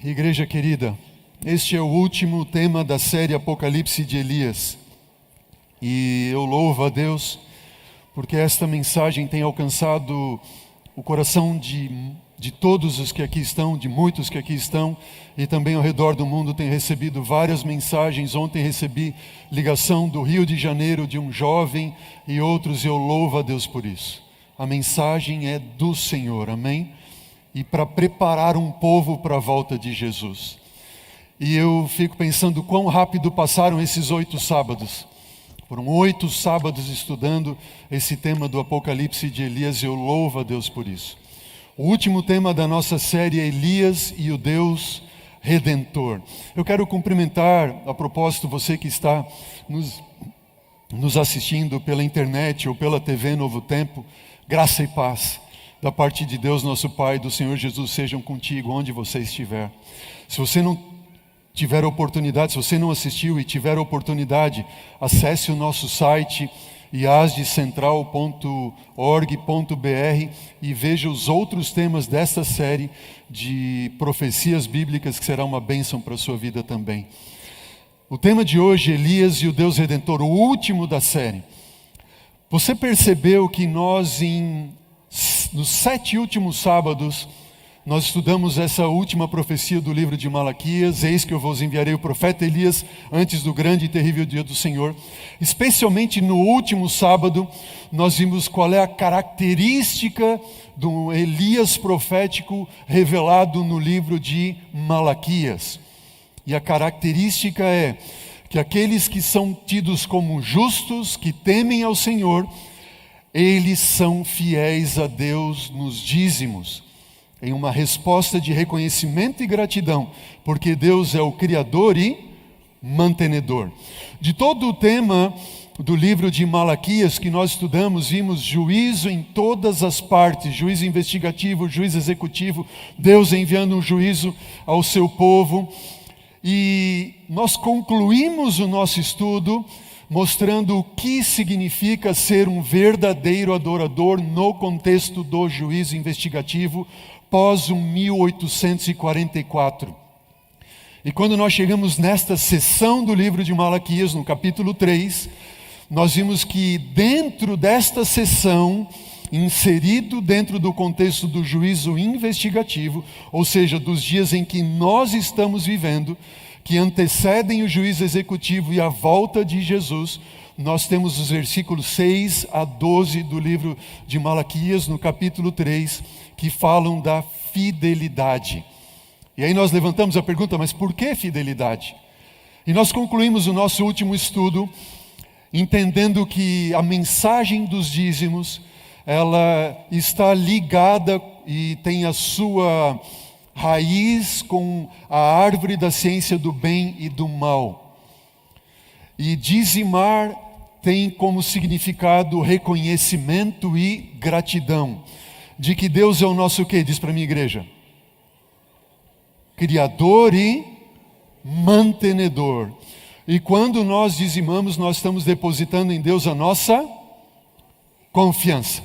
Igreja querida, este é o último tema da série Apocalipse de Elias. E eu louvo a Deus porque esta mensagem tem alcançado o coração de todos os que aqui estão, de muitos que aqui estão, e também ao redor do mundo tem recebido várias mensagens. Ontem recebi ligação do Rio de Janeiro de um jovem e outros, e eu louvo a Deus por isso. A mensagem é do Senhor, amém? E para preparar um povo para a volta de Jesus. E eu fico pensando quão rápido passaram esses 8 sábados. Foram 8 sábados estudando esse tema do Apocalipse de Elias, e eu louvo a Deus por isso. O último tema da nossa série é Elias e o Deus Redentor. Eu quero cumprimentar, a propósito, você que está nos assistindo pela internet ou pela TV Novo Tempo. Graça e paz da parte de Deus, nosso Pai, do Senhor Jesus, sejam contigo onde você estiver. Se você não tiver oportunidade, se você não assistiu e tiver oportunidade, acesse o nosso site iasdecentral.org.br e veja os outros temas desta série de profecias bíblicas, que será uma bênção para a sua vida também. O tema de hoje, Elias e o Deus Redentor, o último da série. Você percebeu que nós, nos 7 últimos sábados, nós estudamos essa última profecia do livro de Malaquias: eis que eu vos enviarei o profeta Elias antes do grande e terrível dia do Senhor. Especialmente no último sábado, nós vimos qual é a característica do Elias profético revelado no livro de Malaquias. E a característica é que aqueles que são tidos como justos, que temem ao Senhor, eles são fiéis a Deus nos dízimos, em uma resposta de reconhecimento e gratidão, porque Deus é o Criador e mantenedor. De todo o tema do livro de Malaquias que nós estudamos, vimos juízo em todas as partes, juízo investigativo, juízo executivo, Deus enviando um juízo ao seu povo. E nós concluímos o nosso estudo mostrando o que significa ser um verdadeiro adorador no contexto do juízo investigativo pós 1844. E quando nós chegamos nesta sessão do livro de Malaquias, no capítulo 3, nós vimos que dentro desta sessão, inserido dentro do contexto do juízo investigativo, ou seja, dos dias em que nós estamos vivendo, que antecedem o juízo executivo e a volta de Jesus, nós temos os versículos 6 a 12 do livro de Malaquias, no capítulo 3, que falam da fidelidade. E aí nós levantamos a pergunta: mas por que fidelidade? E nós concluímos o nosso último estudo entendendo que a mensagem dos dízimos, ela está ligada e tem a sua raiz com a árvore da ciência do bem e do mal. E dizimar tem como significado reconhecimento e gratidão de que Deus é o nosso quê? Diz para a minha igreja: Criador e mantenedor. E quando nós dizimamos, nós estamos depositando em Deus a nossa confiança.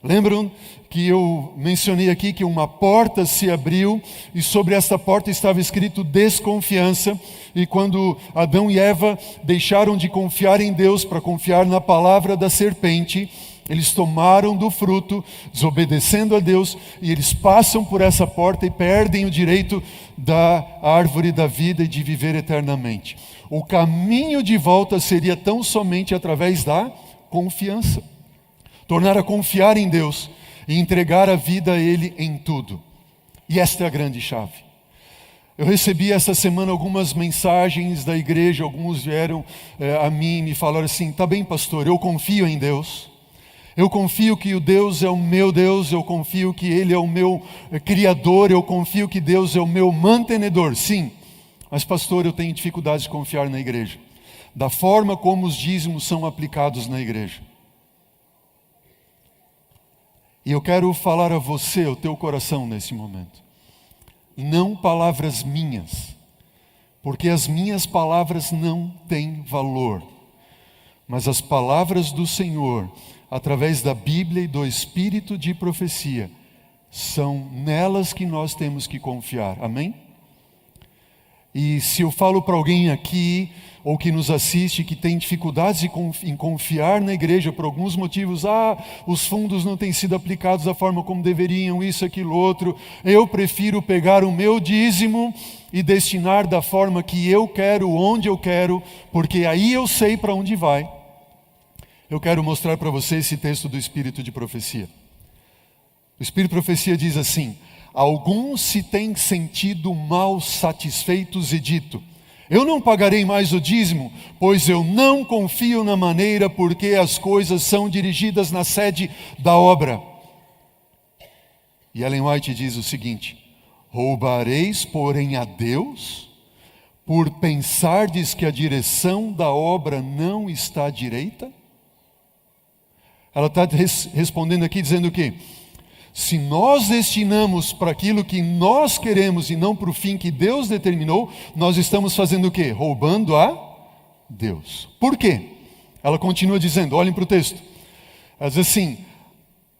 Lembram que eu mencionei aqui que uma porta se abriu e sobre essa porta estava escrito desconfiança, e quando Adão e Eva deixaram de confiar em Deus para confiar na palavra da serpente, eles tomaram do fruto, desobedecendo a Deus, e eles passam por essa porta e perdem o direito da árvore da vida e de viver eternamente. O caminho de volta seria tão somente através da confiança. Tornar a confiar em Deus e entregar a vida a Ele em tudo. E esta é a grande chave. Eu recebi essa semana algumas mensagens da igreja, alguns vieram a mim e me falaram assim: tá bem, pastor, eu confio em Deus. Eu confio que o Deus é o meu Deus, eu confio que Ele é o meu Criador, eu confio que Deus é o meu mantenedor. Sim, mas pastor, eu tenho dificuldade de confiar na igreja, da forma como os dízimos são aplicados na igreja. E eu quero falar a você, ao teu coração nesse momento, não palavras minhas, porque as minhas palavras não têm valor, mas as palavras do Senhor, através da Bíblia e do Espírito de profecia, são nelas que nós temos que confiar, amém? E se eu falo para alguém aqui, ou que nos assiste, que tem dificuldades em confiar na igreja por alguns motivos, os fundos não têm sido aplicados da forma como deveriam, isso, aquilo, outro, eu prefiro pegar o meu dízimo e destinar da forma que eu quero, onde eu quero, porque aí eu sei para onde vai. Eu quero mostrar para você esse texto do Espírito de Profecia. O Espírito de Profecia diz assim: alguns se têm sentido mal satisfeitos e dito: eu não pagarei mais o dízimo, pois eu não confio na maneira porque as coisas são dirigidas na sede da obra. E Ellen White diz o seguinte: roubareis, porém, a Deus, por pensardes que a direção da obra não está direita? Ela está respondendo aqui dizendo o quê? Se nós destinamos para aquilo que nós queremos e não para o fim que Deus determinou, nós estamos fazendo o quê? Roubando a Deus. Por quê? Ela continua dizendo, olhem para o texto. Ela diz assim: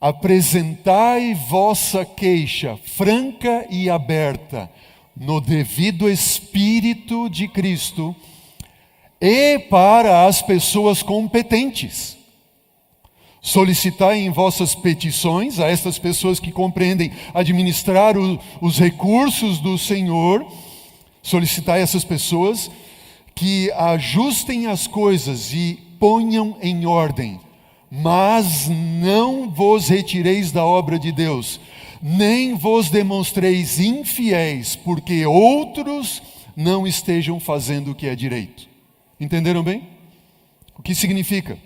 apresentai vossa queixa franca e aberta no devido Espírito de Cristo e para as pessoas competentes. Solicitai em vossas petições a estas pessoas que compreendem administrar os recursos do Senhor, solicitai a essas pessoas que ajustem as coisas e ponham em ordem, mas não vos retireis da obra de Deus, nem vos demonstreis infiéis, porque outros não estejam fazendo o que é direito. Entenderam bem? O que significa?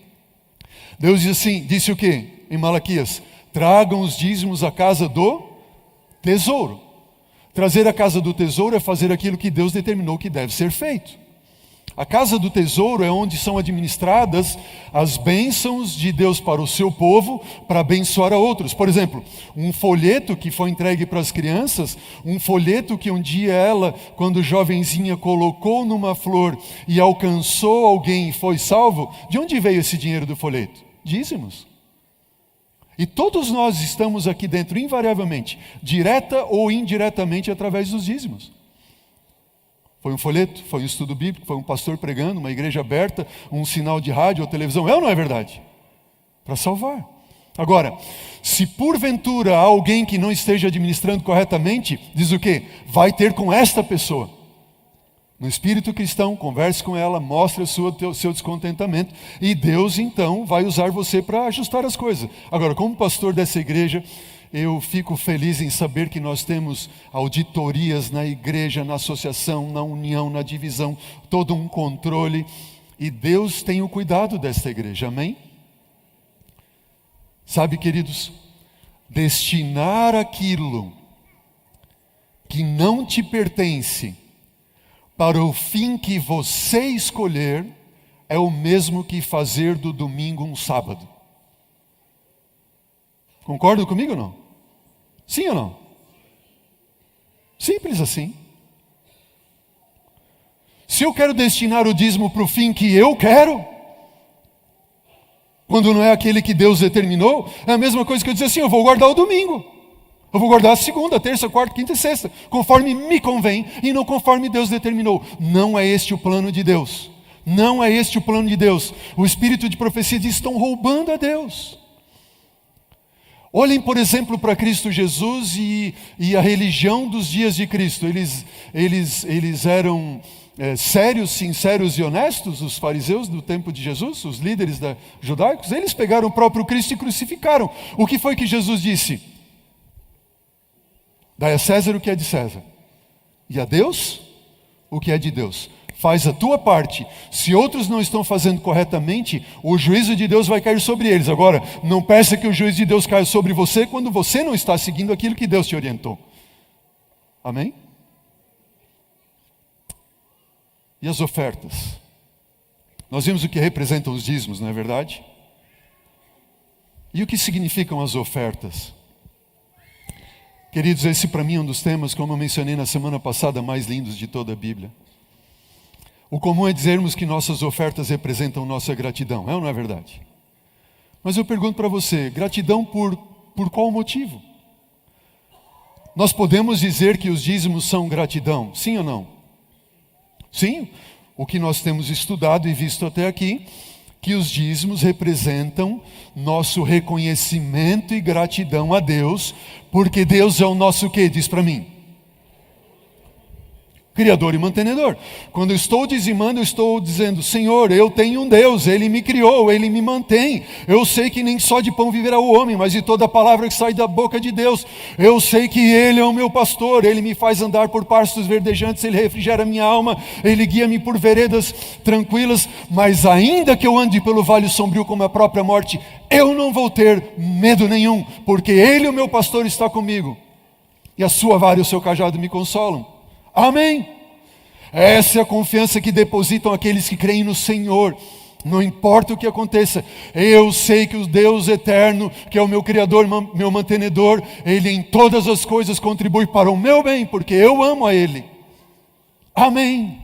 Deus disse o quê? Em Malaquias: tragam os dízimos à casa do tesouro. Trazer a casa do tesouro é fazer aquilo que Deus determinou que deve ser feito. A casa do tesouro é onde são administradas as bênçãos de Deus para o seu povo, para abençoar a outros. Por exemplo, um folheto que foi entregue para as crianças, um folheto que um dia ela, quando jovenzinha, colocou numa flor e alcançou alguém e foi salvo. De onde veio esse dinheiro do folheto? Dízimos. E todos nós estamos aqui dentro, invariavelmente, direta ou indiretamente, através dos dízimos. Foi um folheto, foi um estudo bíblico, foi um pastor pregando, uma igreja aberta, um sinal de rádio ou televisão. É ou não é verdade? Para salvar. Agora, se porventura há alguém que não esteja administrando corretamente, diz o quê? Vai ter com esta pessoa. No espírito cristão, converse com ela, mostre o seu descontentamento, e Deus então vai usar você para ajustar as coisas. Agora, como pastor dessa igreja, eu fico feliz em saber que nós temos auditorias na igreja, na associação, na união, na divisão, todo um controle, e Deus tem o cuidado desta igreja, amém? Sabe, queridos, destinar aquilo que não te pertence para o fim que você escolher é o mesmo que fazer do domingo um sábado. Concordam comigo ou não? Sim ou não? Simples assim. Se eu quero destinar o dízimo para o fim que eu quero, quando não é aquele que Deus determinou, é a mesma coisa que eu dizer assim: eu vou guardar o domingo. Eu vou guardar a segunda, terça, quarta, quinta e sexta, conforme me convém e não conforme Deus determinou. Não é este o plano de Deus. Não é este o plano de Deus. O Espírito de Profecia diz: estão roubando a Deus. Olhem, por exemplo, para Cristo Jesus e a religião dos dias de Cristo. Eles eram sérios, sinceros e honestos, os fariseus do tempo de Jesus, os líderes judaicos. Eles pegaram o próprio Cristo e crucificaram. O que foi que Jesus disse? Dai a César o que é de César, e a Deus o que é de Deus. Faz a tua parte. Se outros não estão fazendo corretamente, o juízo de Deus vai cair sobre eles. Agora, não peça que o juízo de Deus caia sobre você quando você não está seguindo aquilo que Deus te orientou. Amém? E as ofertas? Nós vimos o que representam os dízimos, não é verdade? E o que significam as ofertas? Queridos, esse para mim é um dos temas, como eu mencionei na semana passada, mais lindos de toda a Bíblia. O comum é dizermos que nossas ofertas representam nossa gratidão, é ou não é verdade? Mas eu pergunto para você, gratidão por qual motivo? Nós podemos dizer que os dízimos são gratidão, sim ou não? Sim, o que nós temos estudado e visto até aqui, que os dízimos representam nosso reconhecimento e gratidão a Deus, porque Deus é o nosso quê? Diz para mim. Criador e mantenedor. Quando eu estou dizimando, eu estou dizendo: Senhor, eu tenho um Deus, Ele me criou, Ele me mantém. Eu sei que nem só de pão viverá o homem, mas de toda palavra que sai da boca de Deus. Eu sei que Ele é o meu pastor, Ele me faz andar por pastos verdejantes, Ele refrigera minha alma, Ele guia-me por veredas tranquilas. Mas ainda que eu ande pelo vale sombrio como a própria morte, eu não vou ter medo nenhum, porque Ele, o meu pastor, está comigo. E a sua vara e o seu cajado me consolam. Amém? Essa é a confiança que depositam aqueles que creem no Senhor. Não importa o que aconteça, eu sei que o Deus eterno, que é o meu Criador, meu mantenedor, Ele em todas as coisas contribui para o meu bem, porque eu amo a Ele. Amém?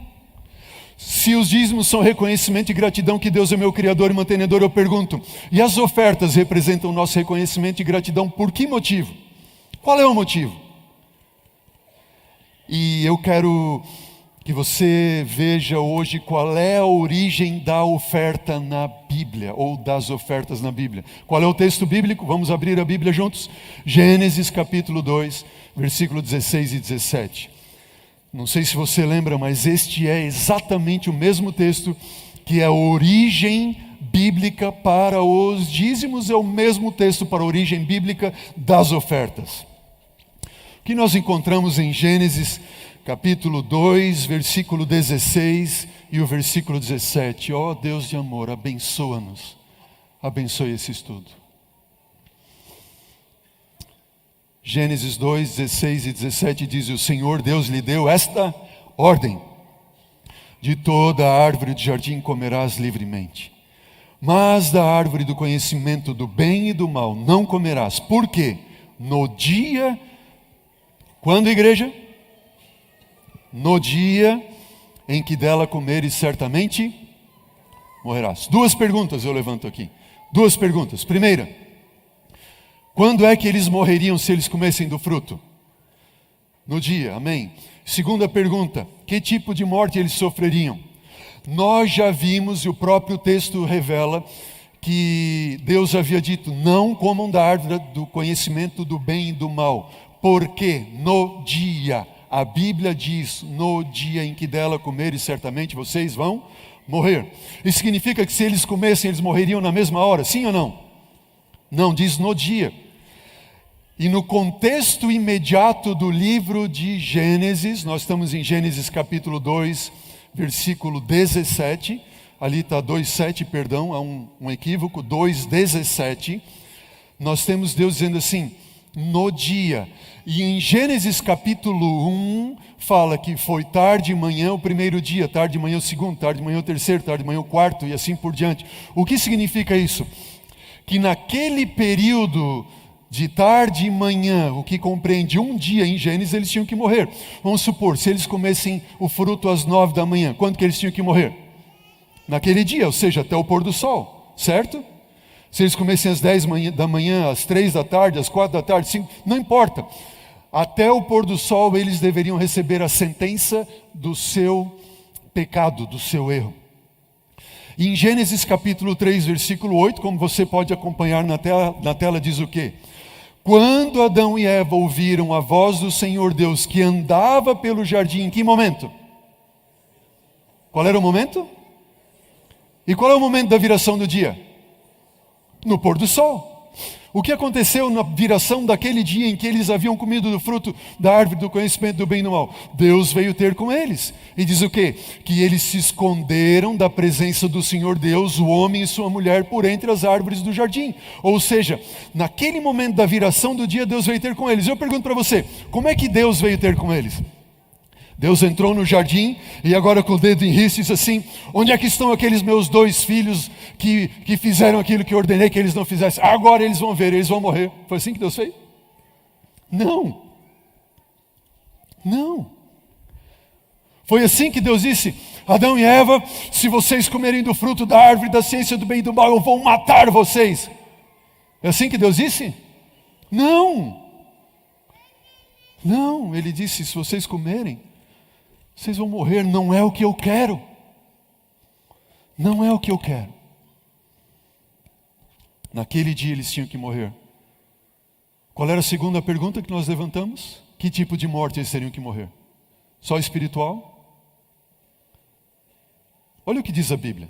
Se os dízimos são reconhecimento e gratidão que Deus é meu Criador e mantenedor, eu pergunto: e as ofertas representam o nosso reconhecimento e gratidão por que motivo? Qual é o motivo? E eu quero que você veja hoje qual é a origem da oferta na Bíblia, ou das ofertas na Bíblia. Qual é o texto bíblico? Vamos abrir a Bíblia juntos? Gênesis capítulo 2, versículo 16 e 17. Não sei se você lembra, mas este é exatamente o mesmo texto que é a origem bíblica para os dízimos, é o mesmo texto para a origem bíblica das ofertas. O que nós encontramos em Gênesis capítulo 2, versículo 16 e o versículo 17. Ó Deus de amor, abençoa-nos. Abençoe esse estudo. Gênesis 2, 16 e 17 diz: o Senhor Deus lhe deu esta ordem: de toda a árvore do jardim comerás livremente, mas da árvore do conhecimento do bem e do mal não comerás. Por quê? No dia... Quando, igreja? No dia em que dela comeres, certamente morrerás. Duas perguntas eu levanto aqui. Duas perguntas. Primeira, quando é que eles morreriam se eles comessem do fruto? No dia, amém. Segunda pergunta, que tipo de morte eles sofreriam? Nós já vimos, e o próprio texto revela, que Deus havia dito: não comam da árvore do conhecimento do bem e do mal. Porque no dia, a Bíblia diz: no dia em que dela comerem, certamente vocês vão morrer. Isso significa que se eles comessem, eles morreriam na mesma hora, sim ou não? Não, diz no dia. E no contexto imediato do livro de Gênesis, nós estamos em Gênesis capítulo 2, versículo 17, ali está 2,7, perdão, há um equívoco, 2,17, nós temos Deus dizendo assim: no dia. E em Gênesis capítulo 1, fala que foi tarde de manhã o primeiro dia, tarde de manhã o segundo, tarde de manhã o terceiro, tarde de manhã o quarto, e assim por diante. O que significa isso? Que naquele período de tarde e manhã, o que compreende um dia em Gênesis, eles tinham que morrer. Vamos supor, se eles comessem o fruto às 9 da manhã, quando que eles tinham que morrer? Naquele dia, ou seja, até o pôr do sol, certo? Se eles comessem às 10 da manhã, às 3 da tarde, às 4 da tarde, 5, não importa. Até o pôr do sol eles deveriam receber a sentença do seu pecado, do seu erro. E em Gênesis capítulo 3, versículo 8, como você pode acompanhar na tela diz o quê? Quando Adão e Eva ouviram a voz do Senhor Deus que andava pelo jardim, em que momento? Qual era o momento? E qual é o momento da viração do dia? No pôr do sol. O que aconteceu na viração daquele dia em que eles haviam comido do fruto da árvore do conhecimento do bem e do mal? Deus veio ter com eles. E diz o quê? Que eles se esconderam da presença do Senhor Deus, o homem e sua mulher, por entre as árvores do jardim. Ou seja, naquele momento da viração do dia, Deus veio ter com eles. Eu pergunto para você, como é que Deus veio ter com eles? Deus entrou no jardim e agora com o dedo em risco disse assim: onde é que estão aqueles meus 2 filhos que fizeram aquilo que eu ordenei que eles não fizessem? Agora eles vão ver, eles vão morrer. Foi assim que Deus fez? Não. Não. Foi assim que Deus disse: Adão e Eva, se vocês comerem do fruto da árvore da ciência do bem e do mal, eu vou matar vocês. É assim que Deus disse? Não. Não, ele disse: se vocês comerem, Vocês vão morrer, não é o que eu quero. Não é o que eu quero. Naquele dia eles tinham que morrer. Qual era a segunda pergunta que nós levantamos? Que tipo de morte eles teriam que morrer? Só espiritual? Olha o que diz a Bíblia.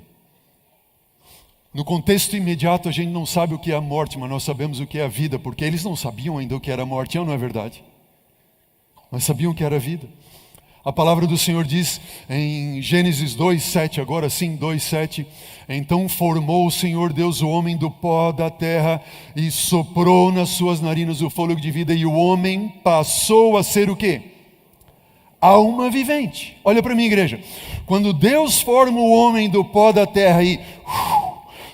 No contexto imediato a gente não sabe o que é a morte, mas nós sabemos o que é a vida, porque eles não sabiam ainda o que era a morte, não é verdade? Mas sabiam o que era a vida. A palavra do Senhor diz em Gênesis 2:7, agora sim, 2:7, então formou o Senhor Deus o homem do pó da terra e soprou nas suas narinas o fôlego de vida, e o homem passou a ser o quê? Alma vivente. Olha para mim, igreja. Quando Deus forma o homem do pó da terra e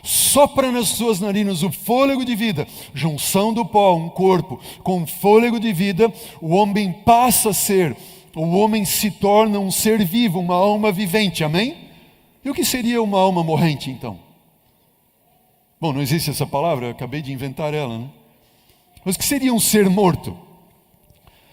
sopra nas suas narinas o fôlego de vida, junção do pó, um corpo com fôlego de vida, o homem passa a ser, o homem se torna um ser vivo, uma alma vivente, amém? E o que seria uma alma morrente então? Bom, não existe essa palavra, eu acabei de inventar ela, né? Mas o que seria um ser morto?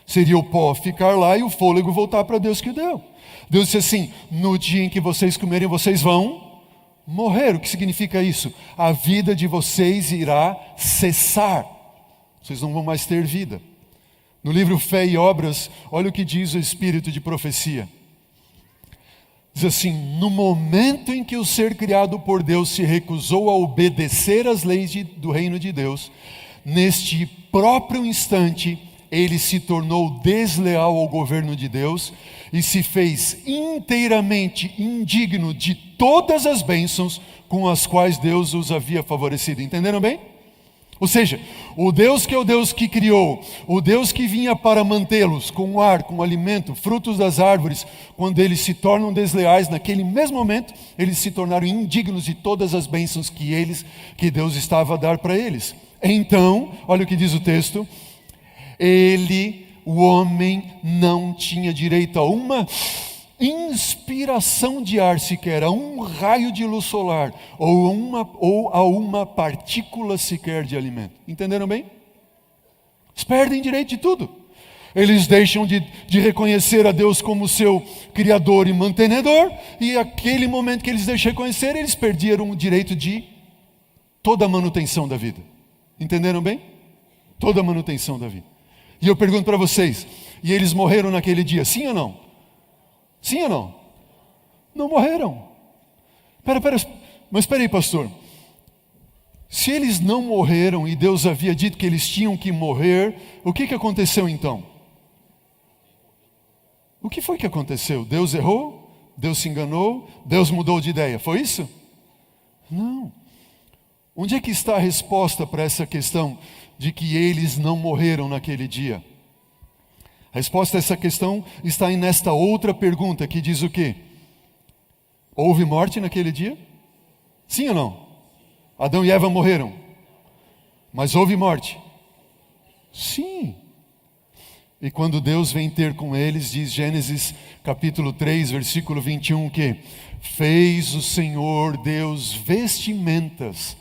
Seria o pó ficar lá e o fôlego voltar para Deus que deu. Deus disse assim, no dia em que vocês comerem, vocês vão morrer. O que significa isso? A vida de vocês irá cessar. Vocês não vão mais ter vida. No livro Fé e Obras, olha o que diz o Espírito de profecia. Diz assim, no momento em que o ser criado por Deus se recusou a obedecer às leis do reino de Deus, neste próprio instante, ele se tornou desleal ao governo de Deus e se fez inteiramente indigno de todas as bênçãos com as quais Deus os havia favorecido. Entenderam bem? Ou seja, o Deus que é o Deus que criou, o Deus que vinha para mantê-los com ar, com alimento, frutos das árvores, quando eles se tornam desleais, naquele mesmo momento, eles se tornaram indignos de todas as bênçãos que Deus estava a dar para eles. Então, olha o que diz o texto, o homem não tinha direito a uma inspiração de ar sequer, a um raio de luz solar, ou a uma partícula sequer de alimento. Entenderam bem? Eles perdem direito de tudo. Eles deixam de reconhecer a Deus como seu Criador e mantenedor, e aquele momento que eles deixam de reconhecer, eles perderam o direito de toda a manutenção da vida. Entenderam bem? Toda a manutenção da vida. E eu pergunto para vocês, e eles morreram naquele dia, sim ou não? Sim ou não? Não morreram. Mas espera aí, pastor. Se eles não morreram e Deus havia dito que eles tinham que morrer, o que aconteceu então? O que foi que aconteceu? Deus errou? Deus se enganou? Deus mudou de ideia? Foi isso? Não. Onde é que está a resposta para essa questão de que eles não morreram naquele dia? A resposta a essa questão está nesta outra pergunta que diz o quê? Houve morte naquele dia? Sim ou não? Adão e Eva morreram. Mas houve morte? Sim. E quando Deus vem ter com eles, diz Gênesis capítulo 3, versículo 21, que fez o Senhor Deus vestimentas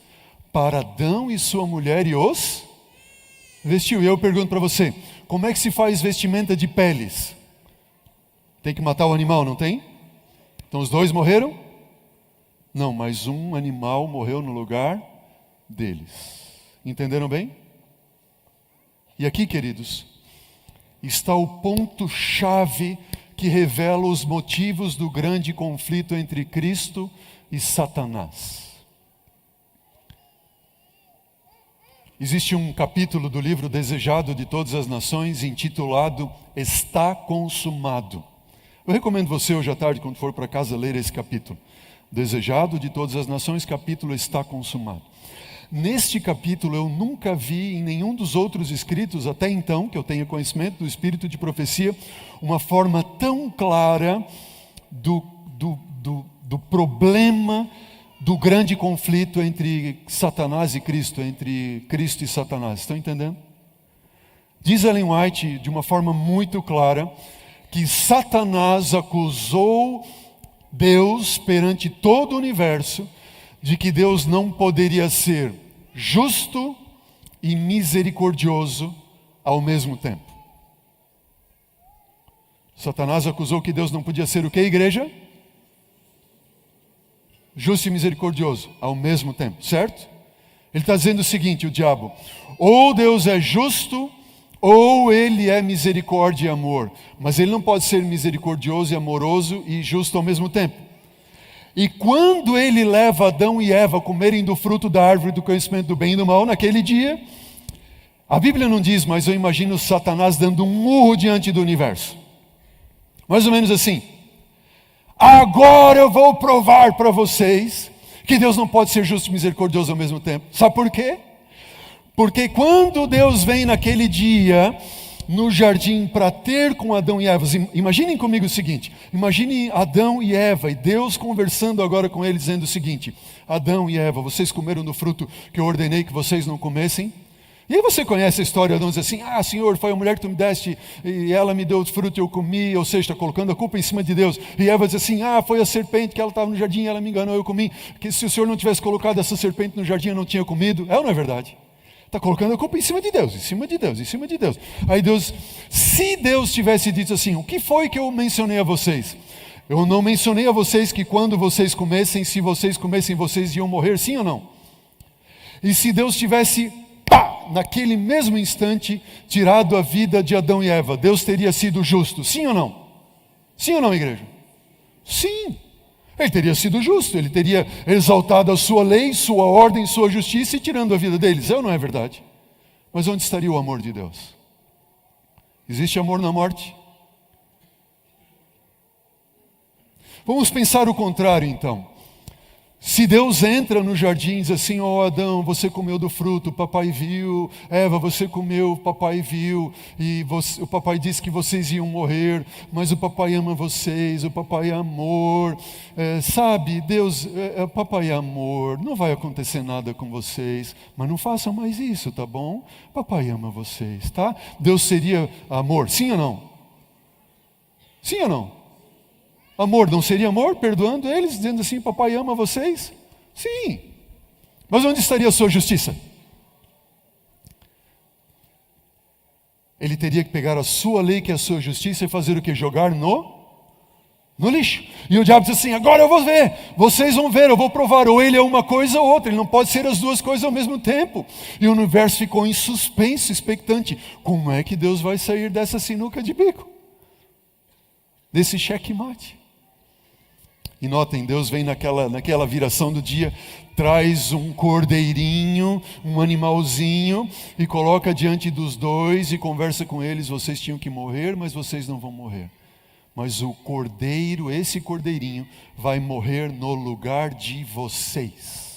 para Adão e sua mulher e os vestiu. E eu pergunto para você, como é que se faz vestimenta de peles? Tem que matar o animal, não tem? Então os dois morreram? Não, mas um animal morreu no lugar deles. Entenderam bem? E aqui, queridos, está o ponto-chave que revela os motivos do grande conflito entre Cristo e Satanás. Existe um capítulo do livro Desejado de Todas as Nações, intitulado Está Consumado. Eu recomendo você hoje à tarde, quando for para casa, ler esse capítulo. Desejado de Todas as Nações, capítulo Está Consumado. Neste capítulo eu nunca vi em nenhum dos outros escritos, até então, que eu tenha conhecimento do espírito de profecia, uma forma tão clara do problema do grande conflito entre Satanás e Cristo, entre Cristo e Satanás. Estão entendendo? Diz Ellen White de uma forma muito clara que Satanás acusou Deus perante todo o universo de que Deus não poderia ser justo e misericordioso ao mesmo tempo. Satanás acusou que Deus não podia ser o que, igreja? Justo e misericordioso, ao mesmo tempo, certo? Ele está dizendo o seguinte, o diabo: ou Deus é justo, ou Ele é misericórdia e amor. Mas Ele não pode ser misericordioso e amoroso e justo ao mesmo tempo. E quando Ele leva Adão e Eva a comerem do fruto da árvore do conhecimento do bem e do mal, naquele dia, a Bíblia não diz, mas eu imagino Satanás dando um murro diante do universo. Mais ou menos assim: agora eu vou provar para vocês que Deus não pode ser justo e misericordioso ao mesmo tempo. Sabe por quê? Porque quando Deus vem naquele dia no jardim para ter com Adão e Eva, imaginem comigo o seguinte: imaginem Adão e Eva e Deus conversando agora com eles, dizendo o seguinte: Adão e Eva, vocês comeram do fruto que eu ordenei que vocês não comessem? E aí você conhece a história, Adão diz assim: Senhor, foi a mulher que tu me deste e ela me deu o fruto e eu comi. Ou seja, está colocando a culpa em cima de Deus. E Eva diz assim: foi a serpente que ela estava no jardim e ela me enganou, eu comi. Que se o Senhor não tivesse colocado essa serpente no jardim eu não tinha comido. É ou não é verdade? Está colocando a culpa em cima de Deus, em cima de Deus, em cima de Deus. Aí Deus, se Deus tivesse dito assim: o que foi que eu mencionei a vocês? Eu não mencionei a vocês que quando vocês comessem, se vocês comessem, vocês iam morrer, sim ou não? E se Deus tivesse, naquele mesmo instante, tirado a vida de Adão e Eva, Deus teria sido justo, sim ou não? Sim ou não, igreja? Sim. Ele teria sido justo, ele teria exaltado a sua lei, sua ordem, sua justiça e tirando a vida deles. É ou não é verdade? Mas onde estaria o amor de Deus? Existe amor na morte? Vamos pensar o contrário então. Se Deus entra no jardim e diz assim: Adão, você comeu do fruto, o papai viu. Eva, você comeu, o papai viu. E o papai disse que vocês iam morrer, mas o papai ama vocês, o papai é amor. Sabe, Deus, o papai é amor, não vai acontecer nada com vocês, mas não façam mais isso, tá bom? Papai ama vocês, tá? Deus seria amor, sim ou não? Sim ou não? Amor, não seria amor? Perdoando eles, dizendo assim: papai ama vocês? Sim. Mas onde estaria a sua justiça? Ele teria que pegar a sua lei, que é a sua justiça, e fazer o que? Jogar no lixo. E o diabo diz assim: agora eu vou ver, vocês vão ver, eu vou provar, ou ele é uma coisa ou outra, ele não pode ser as duas coisas ao mesmo tempo. E o universo ficou em suspenso, expectante. Como é que Deus vai sair dessa sinuca de bico? Desse checkmate? E notem, Deus vem naquela viração do dia, traz um cordeirinho, um animalzinho, e coloca diante dos dois e conversa com eles: vocês tinham que morrer, mas vocês não vão morrer. Mas o cordeiro, esse cordeirinho, vai morrer no lugar de vocês.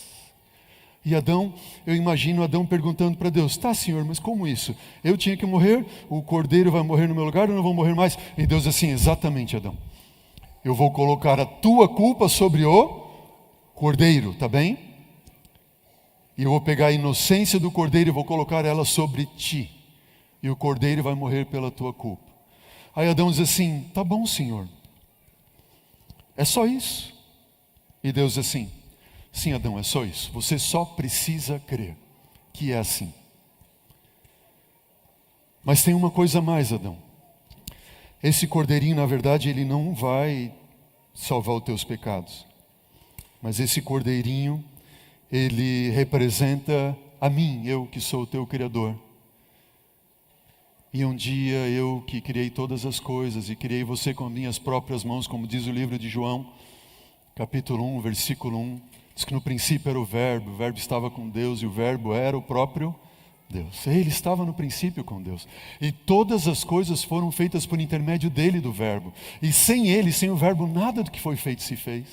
E Adão, eu imagino Adão perguntando para Deus: tá, Senhor, mas como isso? Eu tinha que morrer, o cordeiro vai morrer no meu lugar, eu não vou morrer mais? E Deus assim: exatamente, Adão. Eu vou colocar a tua culpa sobre o cordeiro, tá bem? E eu vou pegar a inocência do cordeiro e vou colocar ela sobre ti. E o cordeiro vai morrer pela tua culpa. Aí Adão diz assim: tá bom, Senhor. É só isso? E Deus diz assim: sim, Adão, é só isso. Você só precisa crer que é assim. Mas tem uma coisa a mais, Adão. Esse cordeirinho, na verdade, ele não vai salvar os teus pecados. Mas esse cordeirinho, ele representa a mim, eu que sou o teu Criador. E um dia eu que criei todas as coisas e criei você com minhas próprias mãos, como diz o livro de João, capítulo 1, versículo 1. Diz que no princípio era o verbo estava com Deus e o verbo era o próprio Deus. Ele estava no princípio com Deus. E todas as coisas foram feitas por intermédio dele, do verbo. E sem ele, sem o verbo, nada do que foi feito se fez.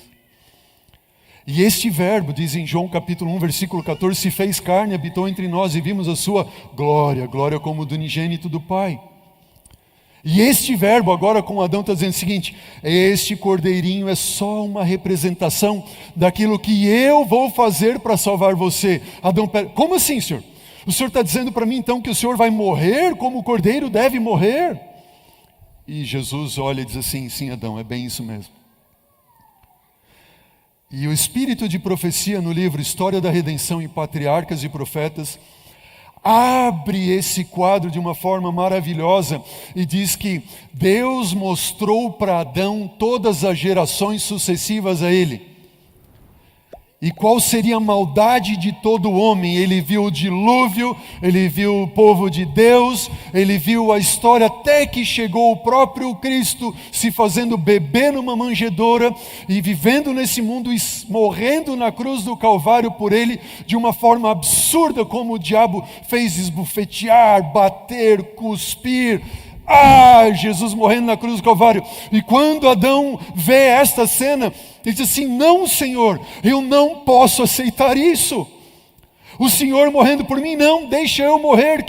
E este verbo, diz em João capítulo 1, versículo 14, se fez carne, habitou entre nós e vimos a sua glória, glória como do unigênito do Pai. E este verbo, agora com Adão, está dizendo o seguinte: este cordeirinho é só uma representação daquilo que eu vou fazer para salvar você. Adão, como assim, Senhor? O Senhor está dizendo para mim então que o Senhor vai morrer como o cordeiro deve morrer? E Jesus olha e diz assim: sim, Adão, é bem isso mesmo. E o espírito de profecia no livro História da Redenção em Patriarcas e Profetas abre esse quadro de uma forma maravilhosa e diz que Deus mostrou para Adão todas as gerações sucessivas a ele. E qual seria a maldade de todo homem? Ele viu o dilúvio, ele viu o povo de Deus, ele viu a história até que chegou o próprio Cristo se fazendo bebê numa manjedoura e vivendo nesse mundo e morrendo na cruz do Calvário por ele de uma forma absurda, como o diabo fez esbofetear, bater, cuspir. Jesus morrendo na cruz do Calvário. E quando Adão vê esta cena, ele diz assim: não, Senhor, eu não posso aceitar isso. O Senhor morrendo por mim, não, deixa eu morrer,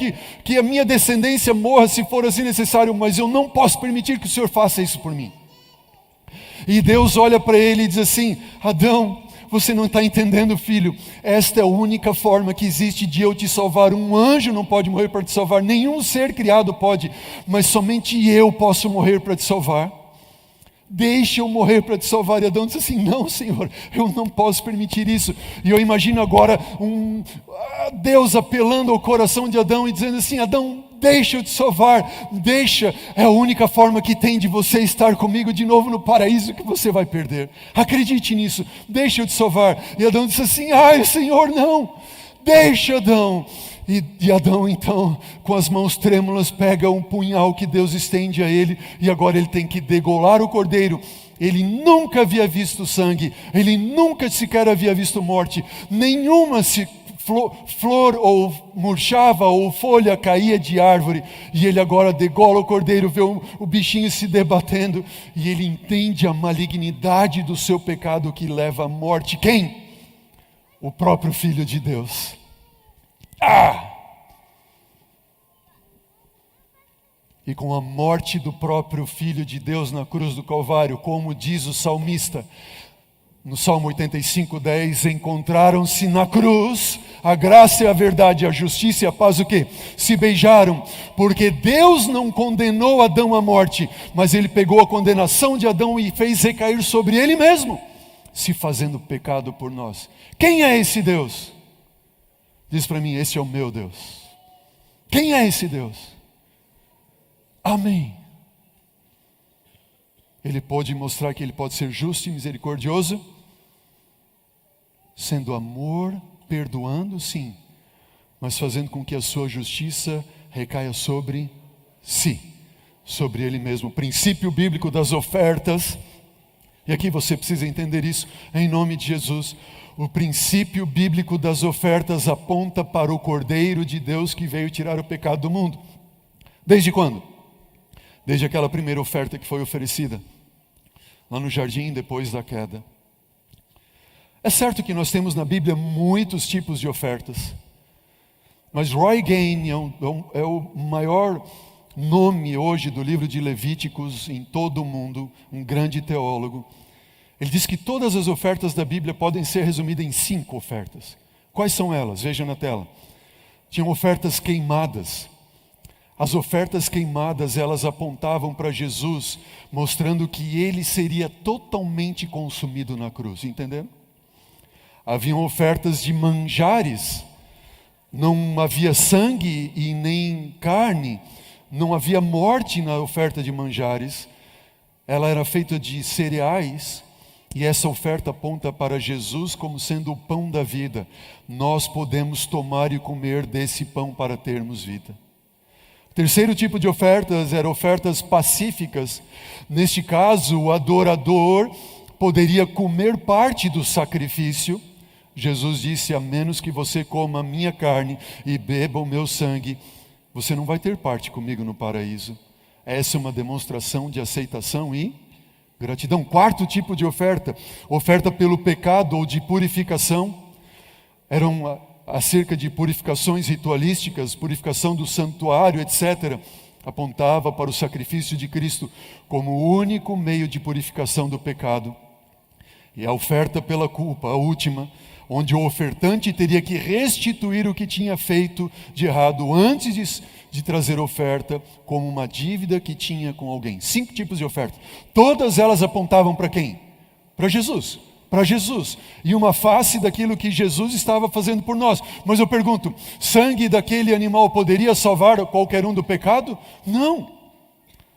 que a minha descendência morra se for assim necessário, mas eu não posso permitir que o Senhor faça isso por mim. E Deus olha para ele e diz assim: Adão, você não está entendendo, filho, esta é a única forma que existe de eu te salvar. Um anjo não pode morrer para te salvar, nenhum ser criado pode, mas somente eu posso morrer para te salvar. Deixa eu morrer para te salvar. E Adão disse assim: não, Senhor, eu não posso permitir isso. E eu imagino agora Deus apelando ao coração de Adão e dizendo assim: Adão, deixa eu te salvar, deixa, é a única forma que tem de você estar comigo de novo no paraíso que você vai perder. Acredite nisso, deixa eu te salvar. E Adão disse assim: ai, Senhor, não, deixa, Adão. E Adão então, com as mãos trêmulas, pega um punhal que Deus estende a ele, e agora ele tem que degolar o cordeiro. Ele nunca havia visto sangue, ele nunca sequer havia visto morte, nenhuma flor ou murchava ou folha caía de árvore, e ele agora degola o cordeiro, vê o bichinho se debatendo, e ele entende a malignidade do seu pecado que leva à morte. Quem? O próprio Filho de Deus. E com a morte do próprio Filho de Deus na cruz do Calvário, como diz o salmista, no Salmo 85:10, encontraram-se na cruz a graça e a verdade, a justiça e a paz, o quê? Se beijaram, porque Deus não condenou Adão à morte, mas ele pegou a condenação de Adão e fez recair sobre ele mesmo, se fazendo pecado por nós. Quem é esse Deus? Diz para mim: esse é o meu Deus. Quem é esse Deus? Amém. Ele pode mostrar que ele pode ser justo e misericordioso, sendo amor, perdoando, sim, mas fazendo com que a sua justiça recaia sobre si, sobre ele mesmo. O princípio bíblico das ofertas, e aqui você precisa entender isso em nome de Jesus. O princípio bíblico das ofertas aponta para o Cordeiro de Deus que veio tirar o pecado do mundo. Desde quando? Desde aquela primeira oferta que foi oferecida lá no jardim depois da queda. É certo que nós temos na Bíblia muitos tipos de ofertas, mas Roy Gain é o maior nome hoje do livro de Levíticos em todo o mundo, um grande teólogo. Ele diz que todas as ofertas da Bíblia podem ser resumidas em 5 ofertas. Quais são elas? Veja na tela. Tinham ofertas queimadas. As ofertas queimadas, elas apontavam para Jesus, mostrando que ele seria totalmente consumido na cruz, entenderam? Haviam ofertas de manjares, não havia sangue e nem carne, não havia morte na oferta de manjares, ela era feita de cereais, e essa oferta aponta para Jesus como sendo o pão da vida. Nós podemos tomar e comer desse pão para termos vida. Terceiro tipo de ofertas eram ofertas pacíficas. Neste caso, o adorador poderia comer parte do sacrifício. Jesus disse: a menos que você coma a minha carne e beba o meu sangue, você não vai ter parte comigo no paraíso. Essa é uma demonstração de aceitação e gratidão. Quarto tipo de oferta, oferta pelo pecado ou de purificação. Eram acerca de purificações ritualísticas, purificação do santuário, etc. Apontava para o sacrifício de Cristo como o único meio de purificação do pecado. E a oferta pela culpa, a última, onde o ofertante teria que restituir o que tinha feito de errado antes de trazer oferta, como uma dívida que tinha com alguém. 5 tipos de oferta. Todas elas apontavam para quem? Para Jesus. para Jesus e uma face daquilo que Jesus estava fazendo por nós. Mas eu pergunto, sangue daquele animal poderia salvar qualquer um do pecado? Não.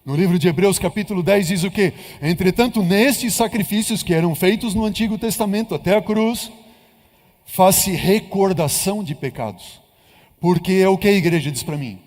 No livro de Hebreus capítulo 10 diz o quê? Entretanto, nestes sacrifícios que eram feitos no Antigo Testamento até a cruz, faz-se recordação de pecados. Porque é o que a igreja diz para mim?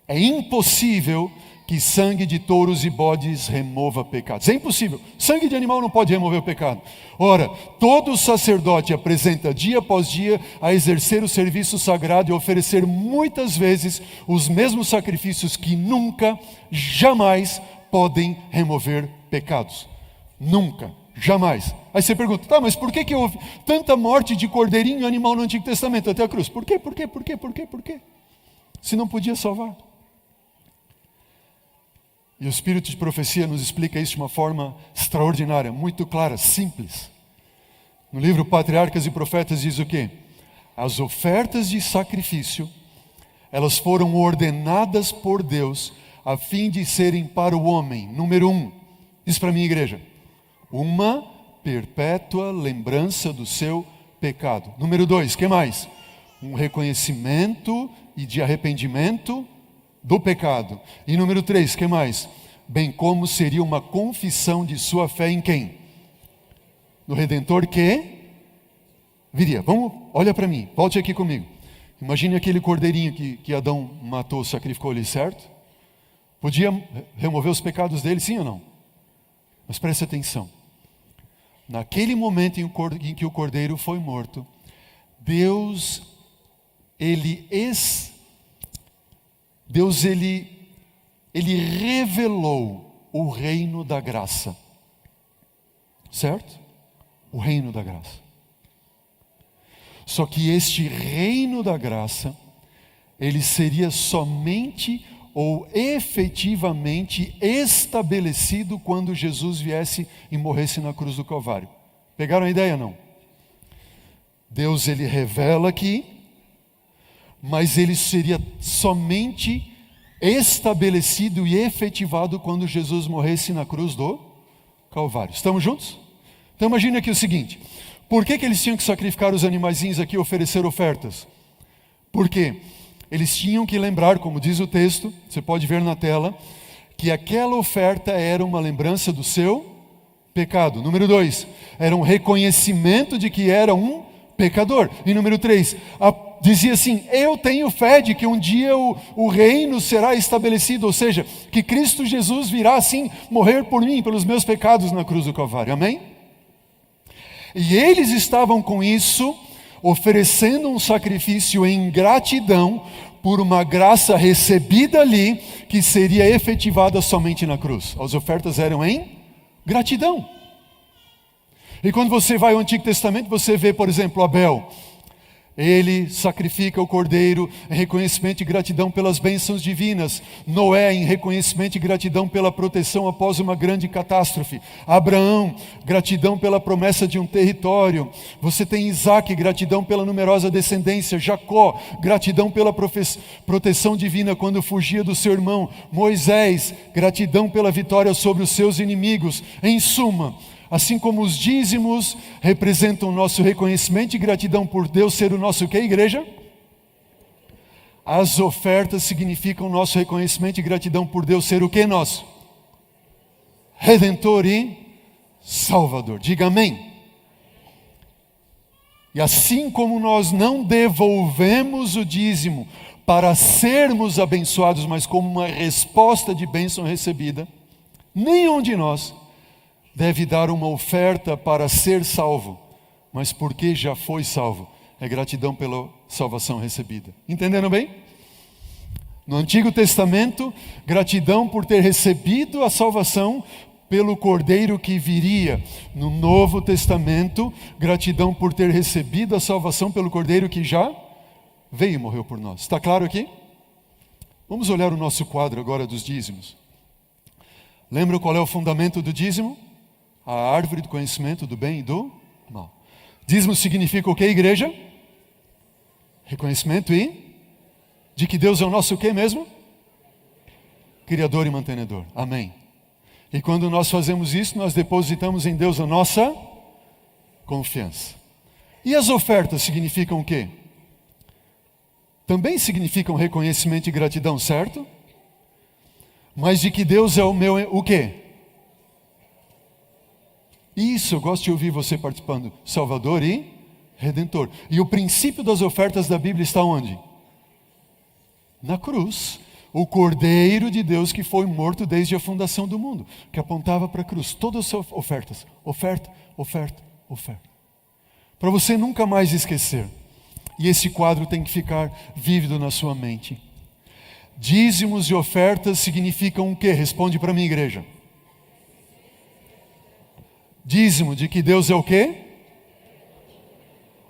É impossível que sangue de touros e bodes remova pecados. É impossível. Sangue de animal não pode remover o pecado. Ora, todo sacerdote apresenta dia após dia a exercer o serviço sagrado e oferecer muitas vezes os mesmos sacrifícios que nunca, jamais podem remover pecados. Nunca, jamais. Aí você pergunta, tá, mas por que houve tanta morte de cordeirinho e animal no Antigo Testamento até a cruz? Por quê? Se não podia salvar. E o Espírito de profecia nos explica isso de uma forma extraordinária, muito clara, simples. No livro Patriarcas e Profetas diz o quê? As ofertas de sacrifício, elas foram ordenadas por Deus a fim de serem para o homem, número 1, diz para a minha igreja, uma perpétua lembrança do seu pecado. Número 2, que mais? Um reconhecimento e de arrependimento do pecado. E número 3, que mais? Bem como seria uma confissão de sua fé em quem? No Redentor que viria. Olha para mim, volte aqui comigo. Imagine aquele cordeirinho que Adão matou, sacrificou ali, certo? Podia remover os pecados dele, sim ou não? Mas preste atenção. Naquele momento em que o cordeiro foi morto, Deus revelou o reino da graça. Certo? O reino da graça. Só que este reino da graça, ele seria somente ou efetivamente estabelecido quando Jesus viesse e morresse na cruz do Calvário. Pegaram a ideia, não? Deus, ele revela aqui, mas ele seria somente estabelecido e efetivado quando Jesus morresse na cruz do Calvário. Estamos juntos? Então imagine aqui o seguinte, por que eles tinham que sacrificar os animaizinhos aqui e oferecer ofertas? Porque eles tinham que lembrar, como diz o texto, você pode ver na tela, que aquela oferta era uma lembrança do seu pecado. Número 2, era um reconhecimento de que era um pecador. E número 3, dizia assim, eu tenho fé de que um dia o reino será estabelecido, ou seja, que Cristo Jesus virá assim morrer por mim, pelos meus pecados na cruz do Calvário, amém? E eles estavam com isso, oferecendo um sacrifício em gratidão por uma graça recebida ali, que seria efetivada somente na cruz. As ofertas eram em gratidão. E quando você vai ao Antigo Testamento, você vê, por exemplo, Abel. Ele sacrifica o cordeiro em reconhecimento e gratidão pelas bênçãos divinas. Noé em reconhecimento e gratidão pela proteção após uma grande catástrofe. Abraão, gratidão pela promessa de um território. Você tem Isaac, gratidão pela numerosa descendência. Jacó, gratidão pela proteção divina quando fugia do seu irmão. Moisés, gratidão pela vitória sobre os seus inimigos. Em suma, assim como os dízimos representam o nosso reconhecimento e gratidão por Deus ser o nosso que, igreja? As ofertas significam o nosso reconhecimento e gratidão por Deus ser o que nosso? Redentor e Salvador. Diga amém. E assim como nós não devolvemos o dízimo para sermos abençoados, mas como uma resposta de bênção recebida, nenhum de nós deve dar uma oferta para ser salvo, mas porque já foi salvo, é gratidão pela salvação recebida. Entenderam bem? No Antigo Testamento, gratidão por ter recebido a salvação pelo Cordeiro que viria. No Novo Testamento, gratidão por ter recebido a salvação pelo Cordeiro que já veio e morreu por nós. Está claro aqui? Vamos olhar o nosso quadro agora dos dízimos. Lembra qual é o fundamento do dízimo? A árvore do conhecimento do bem e do mal. Dízimo significa o que, igreja? Reconhecimento e de que Deus é o nosso o que mesmo? Criador e mantenedor. Amém. E quando nós fazemos isso, nós depositamos em Deus a nossa Confiança. E as ofertas significam o quê? Também significam reconhecimento e gratidão, certo? Mas de que Deus é o meu, o quê? Isso, eu gosto de ouvir você participando. Salvador e Redentor. E o princípio das ofertas da Bíblia está onde? Na cruz. O Cordeiro de Deus que foi morto desde a fundação do mundo, que apontava para a cruz. Todas as ofertas. Oferta, oferta, oferta. Para você nunca mais esquecer. E esse quadro tem que ficar vívido na sua mente. Dízimos e ofertas significam o quê? Responde para mim, igreja. Dízimo de que Deus é o quê?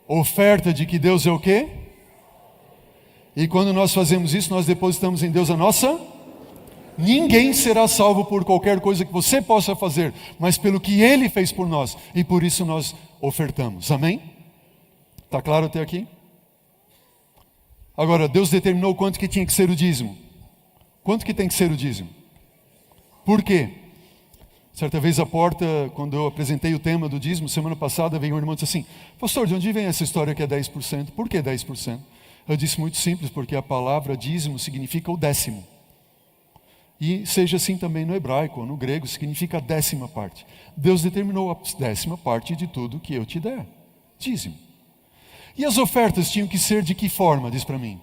Oferta de que Deus é o quê? E quando nós fazemos isso, nós depositamos em Deus a nossa. Ninguém será salvo por qualquer coisa que você possa fazer, mas pelo que Ele fez por nós. E por isso nós ofertamos. Amém? Está claro até aqui? Agora, Deus determinou quanto que tinha que ser o dízimo. Quanto que tem que ser o dízimo? Por quê? Certa vez à porta, quando eu apresentei o tema do dízimo, semana passada, veio um irmão e disse assim: pastor, de onde vem essa história que é 10%? Por que 10%? Eu disse muito simples, porque a palavra dízimo significa o décimo. E seja assim também no hebraico ou no grego, significa a 10ª parte. Deus determinou a 10ª parte de tudo que eu te der. Dízimo. E as ofertas tinham que ser de que forma? Diz para mim.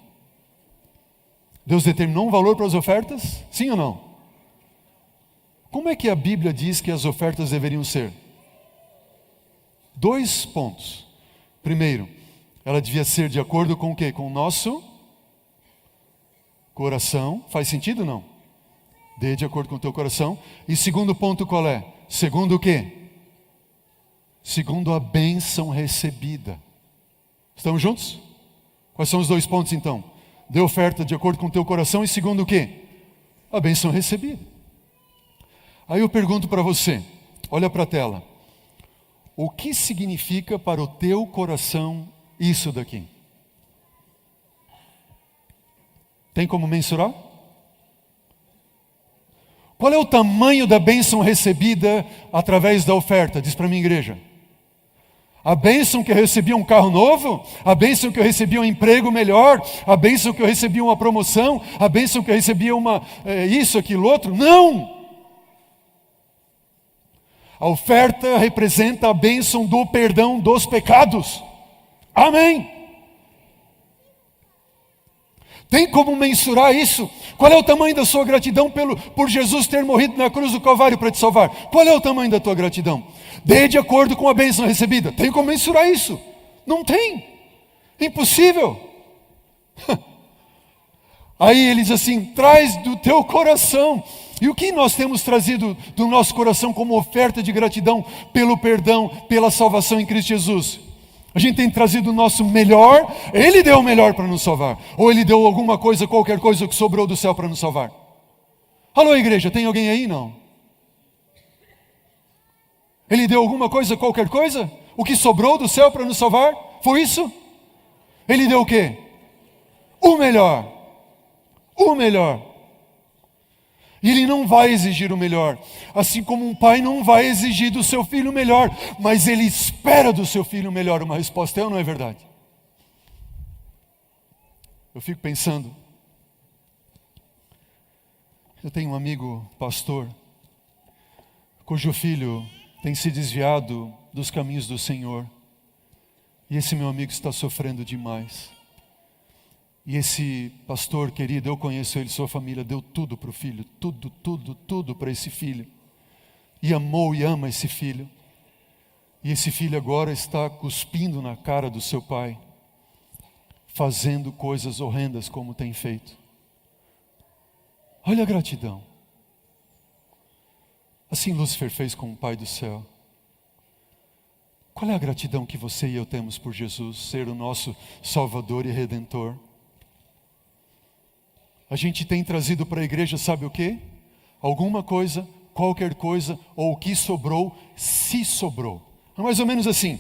Deus determinou um valor para as ofertas? Sim ou não? Como é que a Bíblia diz que as ofertas deveriam ser? 2 pontos. Primeiro, ela devia ser de acordo com o quê? Com o nosso coração. Faz sentido ou não? Dê de acordo com o teu coração. E segundo ponto qual é? Segundo o quê? Segundo a bênção recebida. Estamos juntos? Quais são os 2 pontos então? Dê oferta de acordo com o teu coração e segundo o quê? A bênção recebida. Aí eu pergunto para você, olha para a tela. O que significa para o teu coração isso daqui? Tem como mensurar? Qual é o tamanho da bênção recebida através da oferta? Diz para mim, igreja. A bênção que eu recebi um carro novo? A bênção que eu recebi um emprego melhor? A bênção que eu recebi uma promoção? A bênção que eu recebi isso, aquilo, outro? Não! A oferta representa a bênção do perdão dos pecados. Amém! Tem como mensurar isso? Qual é o tamanho da sua gratidão por Jesus ter morrido na cruz do Calvário para te salvar? Qual é o tamanho da tua gratidão? Dê de acordo com a bênção recebida. Tem como mensurar isso? Não tem. Impossível. Aí ele diz assim, traz do teu coração. E o que nós temos trazido do nosso coração como oferta de gratidão pelo perdão, pela salvação em Cristo Jesus? A gente tem trazido o nosso melhor. Ele deu o melhor para nos salvar. Ou Ele deu alguma coisa, qualquer coisa que sobrou do céu para nos salvar? Alô, igreja, tem alguém aí? Não. Ele deu alguma coisa, qualquer coisa? O que sobrou do céu para nos salvar? Foi isso? Ele deu o quê? O melhor. O melhor. E Ele não vai exigir o melhor. Assim como um pai não vai exigir do seu filho o melhor. Mas Ele espera do seu filho o melhor. Uma resposta é ou não é verdade? Eu fico pensando. Eu tenho um amigo pastor, cujo filho tem se desviado dos caminhos do Senhor. E esse meu amigo está sofrendo demais. E esse pastor querido, eu conheço ele, sua família, deu tudo para o filho. Tudo para esse filho. E amou e ama esse filho. E esse filho agora está cuspindo na cara do seu pai. Fazendo coisas horrendas como tem feito. Olha a gratidão. Assim Lúcifer fez com o Pai do céu. Qual é a gratidão que você e eu temos por Jesus ser o nosso Salvador e Redentor? A gente tem trazido para a igreja, sabe o quê? Alguma coisa, qualquer coisa, ou o que sobrou, se sobrou. É mais ou menos assim.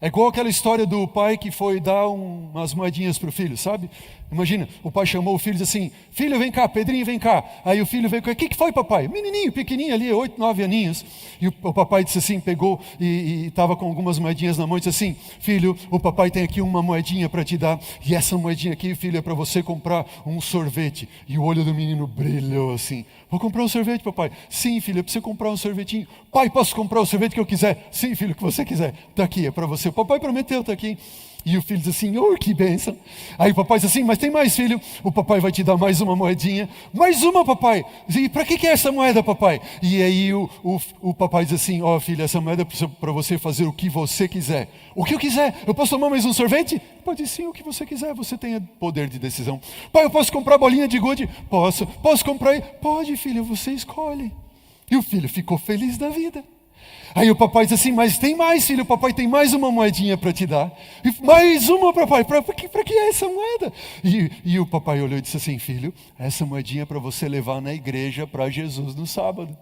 É igual aquela história do pai que foi dar umas moedinhas para o filho, sabe? Imagina, o pai chamou o filho e disse assim: filho, vem cá, Pedrinho, vem cá. Aí o filho veio com: o que foi, papai? Menininho, pequenininho ali, 8, 9 aninhos. E o papai disse assim, pegou e estava com algumas moedinhas na mão e disse assim: filho, o papai tem aqui uma moedinha para te dar. E essa moedinha aqui, filho, é para você comprar um sorvete. E o olho do menino brilhou assim: vou comprar um sorvete, papai? Sim, filho, é para você comprar um sorvetinho. Pai, posso comprar o sorvete que eu quiser? Sim, filho, o que você quiser. Está aqui, é para você. O papai prometeu, está aqui. E o filho diz assim: oh, que bênção. Aí o papai diz assim: mas tem mais, filho? O papai vai te dar mais uma moedinha. Mais uma, papai. E para que é essa moeda, papai? E aí o papai diz assim: ó, filho, essa moeda é para você fazer o que você quiser. O que eu quiser? Eu posso tomar mais um sorvete? Pode sim, o que você quiser, você tem poder de decisão. Pai, eu posso comprar bolinha de gude? Posso. Posso comprar? Pode, filho, você escolhe. E o filho ficou feliz da vida. Aí o papai diz assim: mas tem mais, filho, o papai tem mais uma moedinha para te dar. E mais uma, papai, para que é essa moeda? E o papai olhou e disse assim: filho, essa moedinha é para você levar na igreja para Jesus no sábado.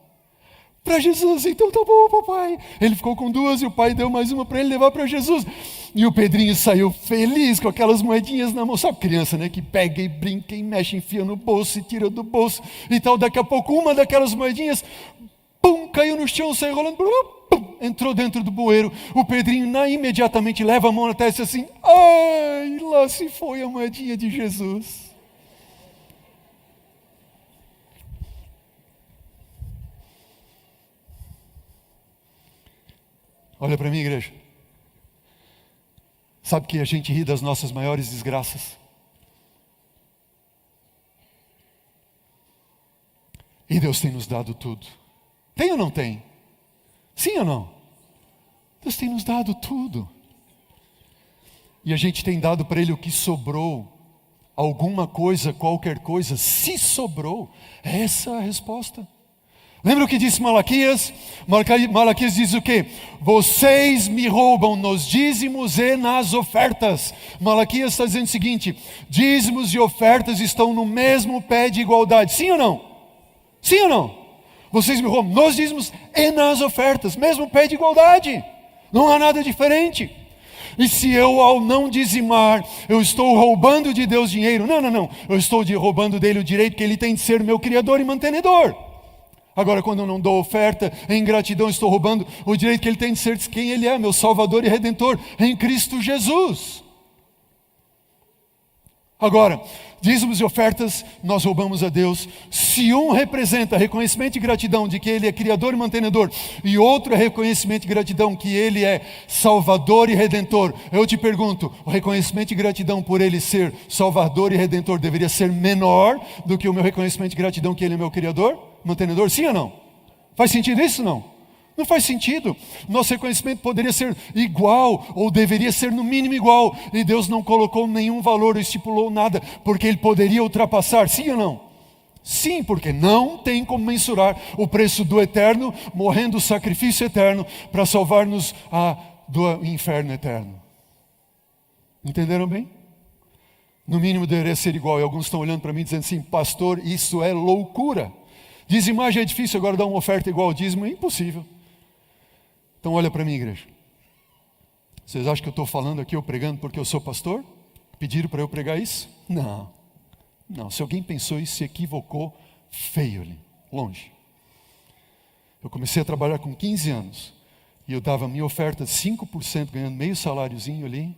Para Jesus, então tá bom, papai. Ele ficou com duas e o pai deu mais uma para ele levar para Jesus. E o Pedrinho saiu feliz com aquelas moedinhas na mão. Sabe criança, né? Que pega e brinca e mexe, enfia no bolso e tira do bolso e tal. Daqui a pouco uma daquelas moedinhas, pum, caiu no chão, saiu rolando, pum, entrou dentro do bueiro. O Pedrinho imediatamente leva a mão na testa assim: ai, lá se foi a moedinha de Jesus. Olha para mim, igreja. Sabe que a gente ri das nossas maiores desgraças? E Deus tem nos dado tudo. Tem ou não tem? Sim ou não? Deus tem nos dado tudo. E a gente tem dado para Ele o que sobrou. Alguma coisa, qualquer coisa, se sobrou. Essa é a resposta. Lembra o que disse Malaquias? Malaquias diz o quê? Vocês me roubam nos dízimos e nas ofertas. Malaquias está dizendo o seguinte: dízimos e ofertas estão no mesmo pé de igualdade. Sim ou não? Sim ou não? Vocês me roubam nos dízimos e nas ofertas. Mesmo pé de igualdade. Não há nada diferente. E se eu, ao não dizimar, eu estou roubando de Deus dinheiro? Não. Eu estou roubando dele o direito que ele tem de ser meu criador e mantenedor. Agora, quando eu não dou oferta, em gratidão, estou roubando o direito que ele tem de ser quem ele é, meu Salvador e Redentor, em Cristo Jesus. Agora, dízimos e ofertas, nós roubamos a Deus. Se um representa reconhecimento e gratidão de que Ele é Criador e mantenedor, e outro é reconhecimento e gratidão que Ele é Salvador e Redentor, eu te pergunto, o reconhecimento e gratidão por Ele ser Salvador e Redentor deveria ser menor do que o meu reconhecimento e gratidão que Ele é meu Criador, mantenedor? Sim ou não? Faz sentido isso ou não? Não faz sentido. Nosso reconhecimento poderia ser igual, ou deveria ser no mínimo igual, e Deus não colocou nenhum valor, estipulou nada, porque Ele poderia ultrapassar. Sim ou não? Sim, porque não tem como mensurar o preço do eterno, morrendo o sacrifício eterno, para salvar-nos do inferno eterno. Entenderam bem? No mínimo deveria ser igual, e alguns estão olhando para mim dizendo assim: pastor, isso é loucura. Dizimar já é difícil, agora dar uma oferta igual ao dízimo é impossível. Então olha para mim, igreja. Vocês acham que eu estou falando aqui, eu pregando porque eu sou pastor? Pediram para eu pregar isso? Não. Se alguém pensou isso, se equivocou feio ali, longe. Eu comecei a trabalhar com 15 anos. E eu dava minha oferta de 5%, ganhando meio saláriozinho ali.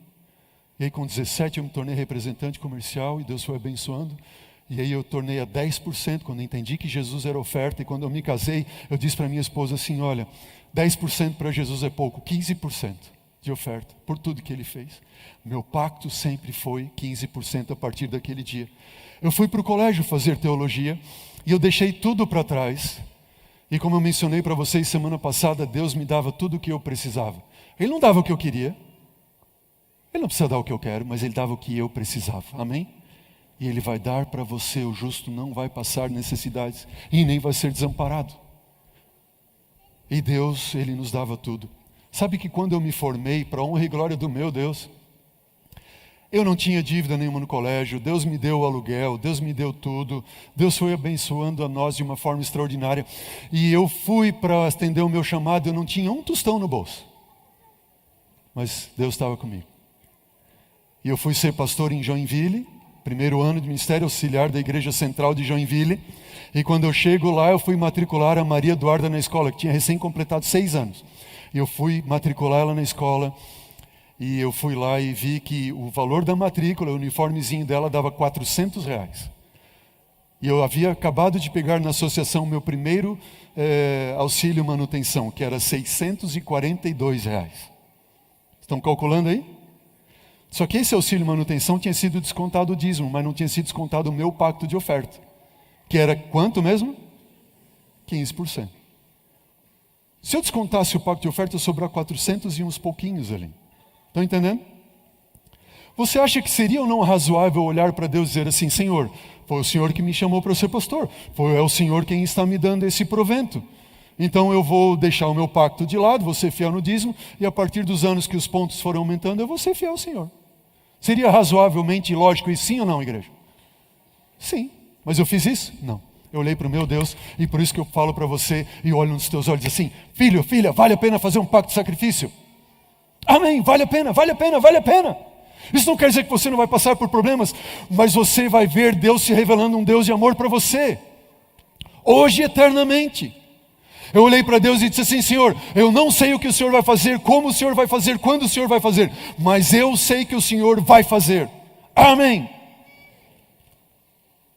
E aí com 17 eu me tornei representante comercial e Deus foi abençoando. E aí eu tornei a 10% quando entendi que Jesus era oferta. E quando eu me casei, eu disse para minha esposa assim: olha, 10% para Jesus é pouco, 15% de oferta, por tudo que Ele fez. Meu pacto sempre foi 15% a partir daquele dia. Eu fui para o colégio fazer teologia e eu deixei tudo para trás. E como eu mencionei para vocês semana passada, Deus me dava tudo o que eu precisava. Ele não dava o que eu queria, Ele não precisa dar o que eu quero, mas Ele dava o que eu precisava. Amém? E Ele vai dar para você. O justo não vai passar necessidades e nem vai ser desamparado. E Deus, Ele nos dava tudo. Sabe que quando eu me formei, para a honra e glória do meu Deus, eu não tinha dívida nenhuma no colégio. Deus me deu o aluguel, Deus me deu tudo. Deus foi abençoando a nós de uma forma extraordinária. E eu fui para atender o meu chamado, eu não tinha um tostão no bolso. Mas Deus estava comigo. E eu fui ser pastor em Joinville, primeiro ano de ministério auxiliar da Igreja Central de Joinville. E quando eu chego lá, eu fui matricular a Maria Eduarda na escola, que tinha recém completado 6 anos. E eu fui matricular ela na escola. E eu fui lá e vi que o valor da matrícula, o uniformezinho dela, dava R$400. E eu havia acabado de pegar na associação meu primeiro auxílio manutenção, que era R$642. Estão calculando aí? Só que esse auxílio manutenção tinha sido descontado o dízimo, mas não tinha sido descontado o meu pacto de oferta. Que era quanto mesmo? 15%. Se eu descontasse o pacto de oferta, ia sobrar 400 e uns pouquinhos ali. Estão entendendo? Você acha que seria ou não razoável olhar para Deus e dizer assim: Senhor, foi o Senhor que me chamou para ser pastor, é o Senhor quem está me dando esse provento. Então eu vou deixar o meu pacto de lado, vou ser fiel no dízimo, e a partir dos anos que os pontos foram aumentando, eu vou ser fiel ao Senhor. Seria razoavelmente lógico isso, sim ou não, igreja? Sim. Mas eu fiz isso? Não. Eu olhei para o meu Deus, e por isso que eu falo para você e olho nos teus olhos assim: filho, filha, vale a pena fazer um pacto de sacrifício? Amém, vale a pena, vale a pena, vale a pena. Isso não quer dizer que você não vai passar por problemas, mas você vai ver Deus se revelando um Deus de amor para você, hoje e eternamente. Eu olhei para Deus e disse assim: Senhor, eu não sei o que o Senhor vai fazer, como o Senhor vai fazer, quando o Senhor vai fazer, mas eu sei que o Senhor vai fazer. Amém.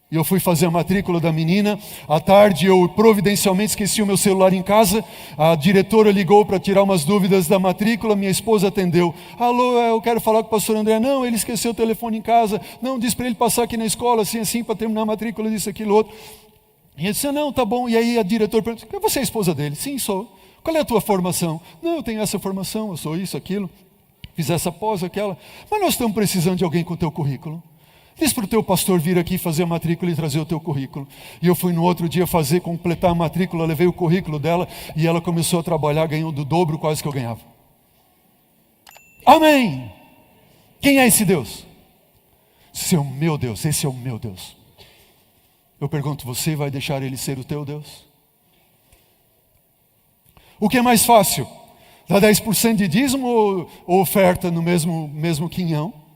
E eu fui fazer a matrícula da menina. À tarde eu providencialmente esqueci o meu celular em casa. A diretora ligou para tirar umas dúvidas da matrícula. Minha esposa atendeu: alô, eu quero falar com o pastor André. Não, ele esqueceu o telefone em casa. Não, disse para ele passar aqui na escola assim, para terminar a matrícula, isso, aquilo, outro. E ele disse: não, tá bom. E aí a diretora perguntou: você é a esposa dele? Sim, sou. Qual é a tua formação? Não, eu tenho essa formação, eu sou isso, aquilo. Fiz essa pós, aquela. Mas nós estamos precisando de alguém com o teu currículo. Diz para o teu pastor vir aqui fazer a matrícula e trazer o teu currículo. E eu fui no outro dia completar a matrícula, levei o currículo dela e ela começou a trabalhar, ganhou do dobro quase que eu ganhava. Amém! Quem é esse Deus? Esse é o meu Deus, esse é o meu Deus. Eu pergunto: você vai deixar ele ser o teu Deus? O que é mais fácil? Dar 10% de dízimo ou oferta no mesmo quinhão?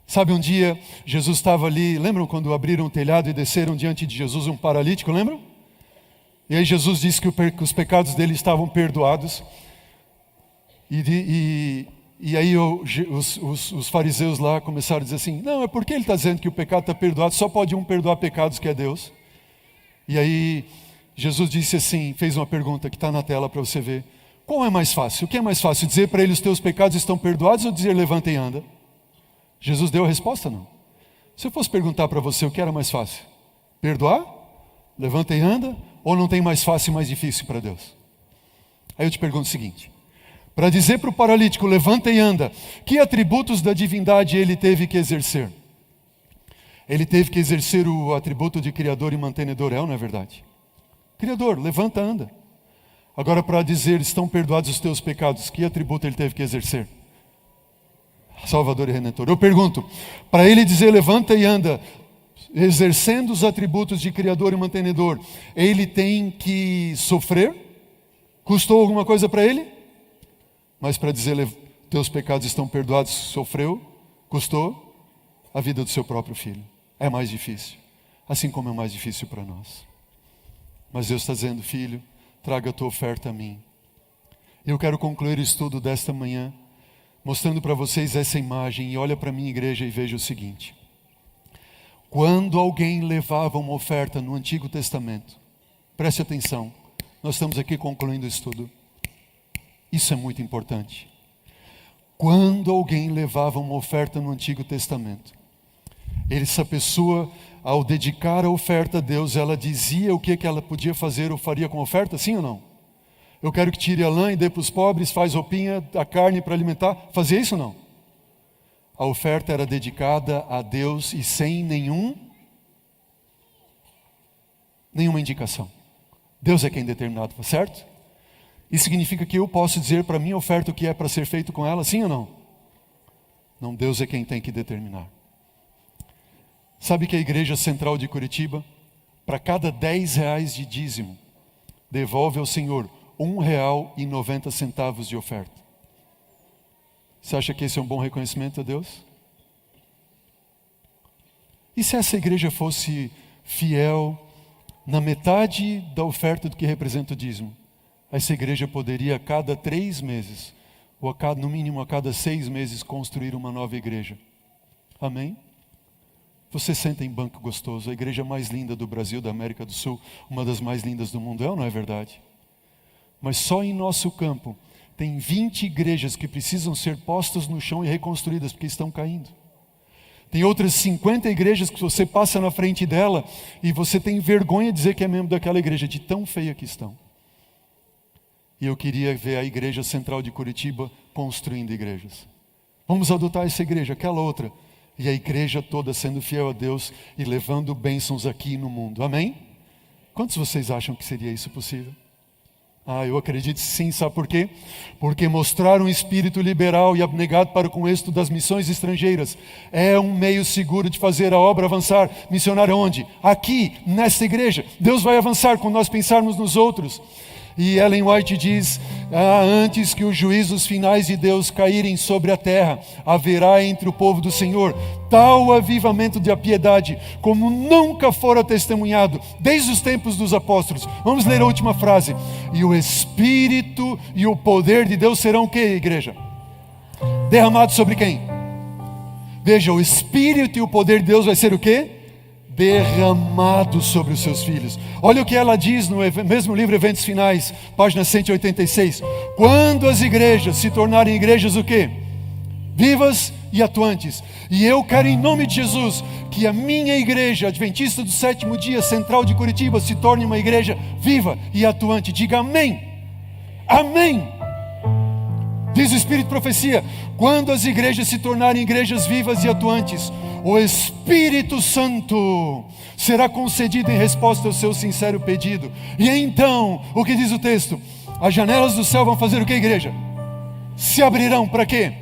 Sabe, um dia Jesus estava ali, lembram quando abriram o telhado e desceram diante de Jesus um paralítico, lembram? E aí Jesus disse que os pecados dele estavam perdoados. E aí os fariseus lá começaram a dizer assim: não, é porque ele está dizendo que o pecado está perdoado, só pode um perdoar pecados, que é Deus. E aí Jesus disse assim, fez uma pergunta que está na tela para você ver: qual é mais fácil? O que é mais fácil? Dizer para ele: os teus pecados estão perdoados, ou dizer: levanta e anda? Jesus deu a resposta? Não. Se eu fosse perguntar para você, o que era mais fácil? Perdoar? Levanta e anda? Ou não tem mais fácil e mais difícil para Deus? Aí eu te pergunto o seguinte: para dizer para o paralítico: levanta e anda, que atributos da divindade ele teve que exercer? Ele teve que exercer o atributo de criador e mantenedor, não é verdade? Criador, levanta, anda. Agora, para dizer: estão perdoados os teus pecados, que atributo ele teve que exercer? Salvador e Redentor. Eu pergunto: para ele dizer levanta e anda, exercendo os atributos de criador e mantenedor, ele tem que sofrer? Custou alguma coisa para ele? Mas para dizer teus pecados estão perdoados, sofreu? Custou? A vida do seu próprio filho. É mais difícil, assim como é mais difícil para nós. Mas Deus está dizendo: filho, traga a tua oferta a mim. Eu quero concluir o estudo desta manhã mostrando para vocês essa imagem. E olha para a minha igreja e veja o seguinte: quando alguém levava uma oferta no Antigo Testamento, preste atenção, nós estamos aqui concluindo o estudo, isso é muito importante. Quando alguém levava uma oferta no Antigo Testamento, essa pessoa, ao dedicar a oferta a Deus, ela dizia o que ela podia fazer ou faria com a oferta, sim ou não? Eu quero que tire a lã e dê para os pobres, faz roupinha, a carne para alimentar. Fazia isso ou não? A oferta era dedicada a Deus e sem nenhuma indicação. Deus é quem determinado, certo? Isso significa que eu posso dizer para a minha oferta o que é para ser feito com ela, sim ou não? Não, Deus é quem tem que determinar. Sabe que a Igreja Central de Curitiba, para cada R$10 de dízimo, devolve ao Senhor R$1,90 de oferta. Você acha que esse é um bom reconhecimento a Deus? E se essa igreja fosse fiel na metade da oferta do que representa o dízimo? Essa igreja poderia a cada 3 meses, ou no mínimo a cada 6 meses, construir uma nova igreja. Amém? Você senta em banco gostoso, a igreja mais linda do Brasil, da América do Sul, uma das mais lindas do mundo, é ou não é verdade? Mas só em nosso campo tem 20 igrejas que precisam ser postas no chão e reconstruídas porque estão caindo. Tem outras 50 igrejas que você passa na frente dela e você tem vergonha de dizer que é membro daquela igreja, de tão feia que estão. E eu queria ver a igreja central de Curitiba construindo igrejas. Vamos adotar essa igreja, aquela outra. E a igreja toda sendo fiel a Deus e levando bênçãos aqui no mundo. Amém? Quantos de vocês acham que seria isso possível? Eu acredito sim, sabe por quê? Porque mostrar um espírito liberal e abnegado para com êxito das missões estrangeiras é um meio seguro de fazer a obra avançar. Missionário onde? Aqui, nesta igreja. Deus vai avançar quando nós pensarmos nos outros. E Ellen White diz, antes que os juízos finais de Deus caírem sobre a terra, haverá entre o povo do Senhor tal avivamento de piedade, como nunca fora testemunhado, desde os tempos dos apóstolos. Vamos ler a última frase. E o Espírito e o poder de Deus serão o que, igreja? Derramados sobre quem? Veja, o Espírito e o poder de Deus vai ser o quê? Derramado sobre os seus filhos. Olha o que ela diz no mesmo livro Eventos Finais, página 186. Quando as igrejas se tornarem igrejas o quê? Vivas e atuantes. E eu quero em nome de Jesus que a minha igreja Adventista do Sétimo Dia Central de Curitiba se torne uma igreja viva e atuante. Diga amém. Amém. Diz o Espírito de Profecia, quando as igrejas se tornarem igrejas vivas e atuantes, o Espírito Santo será concedido em resposta ao seu sincero pedido. E então, o que diz o texto? As janelas do céu vão fazer o que, igreja? Se abrirão para quê?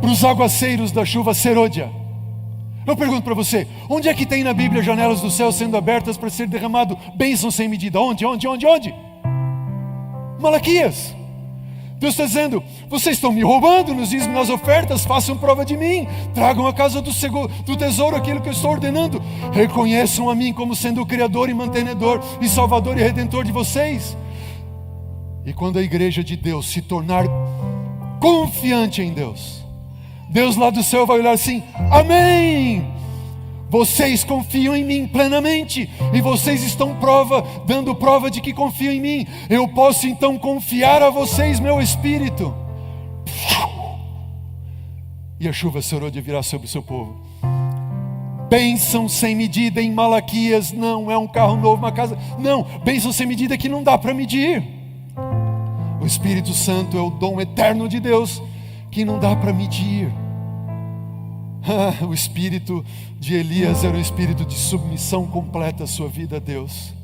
Para os aguaceiros da chuva serôdia. Eu pergunto para você, onde é que tem na Bíblia janelas do céu sendo abertas para ser derramado bênção sem medida? Onde? Malaquias. Deus está dizendo, vocês estão me roubando nos dízimos, nas ofertas, façam prova de mim, tragam à casa do tesouro aquilo que eu estou ordenando, reconheçam a mim como sendo o Criador e mantenedor, e Salvador e Redentor de vocês. E quando a igreja de Deus se tornar confiante em Deus, Deus lá do céu vai olhar assim, amém! Vocês confiam em mim plenamente, e vocês estão dando prova de que confiam em mim. Eu posso então confiar a vocês meu Espírito. E a chuva serôdia virá sobre o seu povo. Bênção sem medida em Malaquias, não é um carro novo, uma casa. Não, bênção sem medida que não dá para medir. O Espírito Santo é o dom eterno de Deus que não dá para medir. O espírito de Elias era um espírito de submissão completa à sua vida a Deus.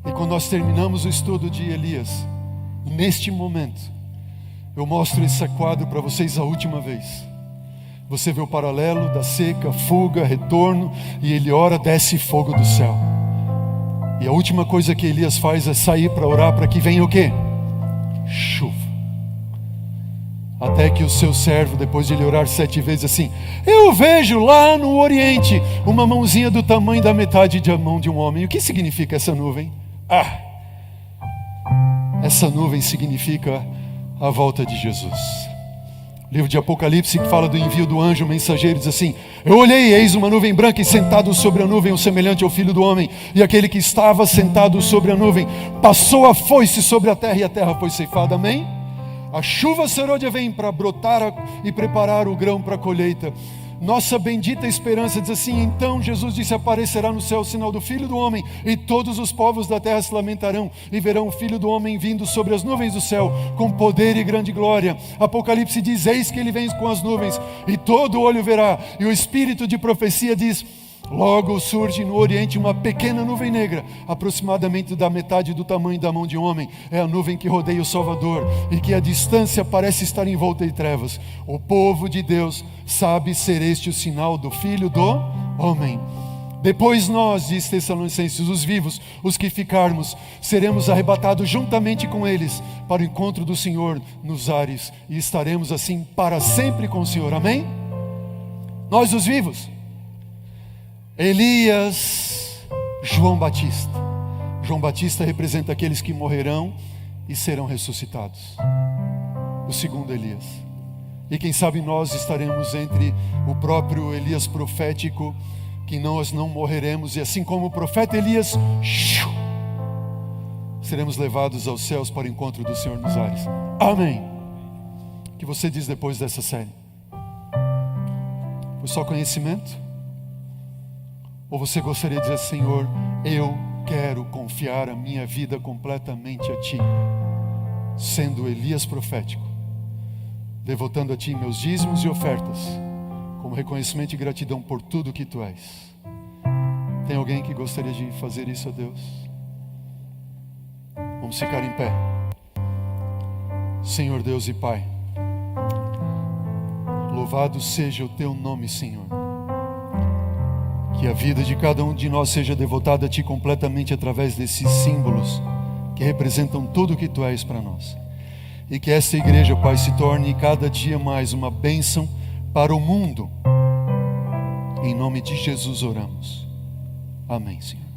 E quando nós terminamos o estudo de Elias, neste momento, eu mostro esse quadro para vocês a última vez. Você vê o paralelo da seca, fuga, retorno, e ele ora, desce fogo do céu. E a última coisa que Elias faz é sair para orar para que venha o quê? Chuva. Até que o seu servo, depois de ele orar 7 vezes assim, eu vejo lá no Oriente uma mãozinha do tamanho da metade da mão de um homem. O que significa essa nuvem? Essa nuvem significa a volta de Jesus. O livro de Apocalipse, que fala do envio do anjo mensageiro, diz assim, eu olhei, eis uma nuvem branca, e sentado sobre a nuvem, o semelhante ao Filho do Homem, e aquele que estava sentado sobre a nuvem passou a foice sobre a terra, e a terra foi ceifada. Amém? A chuva serôdia vem para brotar e preparar o grão para a colheita. Nossa bendita esperança diz assim, então Jesus disse, aparecerá no céu o sinal do Filho do Homem, e todos os povos da terra se lamentarão, e verão o Filho do Homem vindo sobre as nuvens do céu, com poder e grande glória. Apocalipse diz, eis que ele vem com as nuvens, e todo olho verá. E o Espírito de Profecia diz, logo surge no Oriente uma pequena nuvem negra, aproximadamente da metade do tamanho da mão de um homem. É a nuvem que rodeia o Salvador, e que a distância parece estar envolta em trevas. O povo de Deus sabe ser este o sinal do Filho do Homem. Depois nós, diz Tessalonicenses, os vivos, os que ficarmos, seremos arrebatados juntamente com eles para o encontro do Senhor nos ares e estaremos assim para sempre com o Senhor. Amém? Nós os vivos. Elias, João Batista. João Batista representa aqueles que morrerão e serão ressuscitados. O segundo Elias. E quem sabe nós estaremos entre o próprio Elias profético, que nós não morreremos, e assim como o profeta Elias, seremos levados aos céus para o encontro do Senhor nos ares. Amém. O que você diz depois dessa série? Foi só conhecimento? Ou você gostaria de dizer, Senhor, eu quero confiar a minha vida completamente a Ti, sendo Elias profético, devotando a Ti meus dízimos e ofertas, como reconhecimento e gratidão por tudo que Tu és. Tem alguém que gostaria de fazer isso a Deus? Vamos ficar em pé. Senhor Deus e Pai, louvado seja o Teu nome, Senhor. Que a vida de cada um de nós seja devotada a Ti completamente através desses símbolos que representam tudo o que Tu és para nós. E que esta igreja, Pai, se torne cada dia mais uma bênção para o mundo. Em nome de Jesus oramos. Amém, Senhor.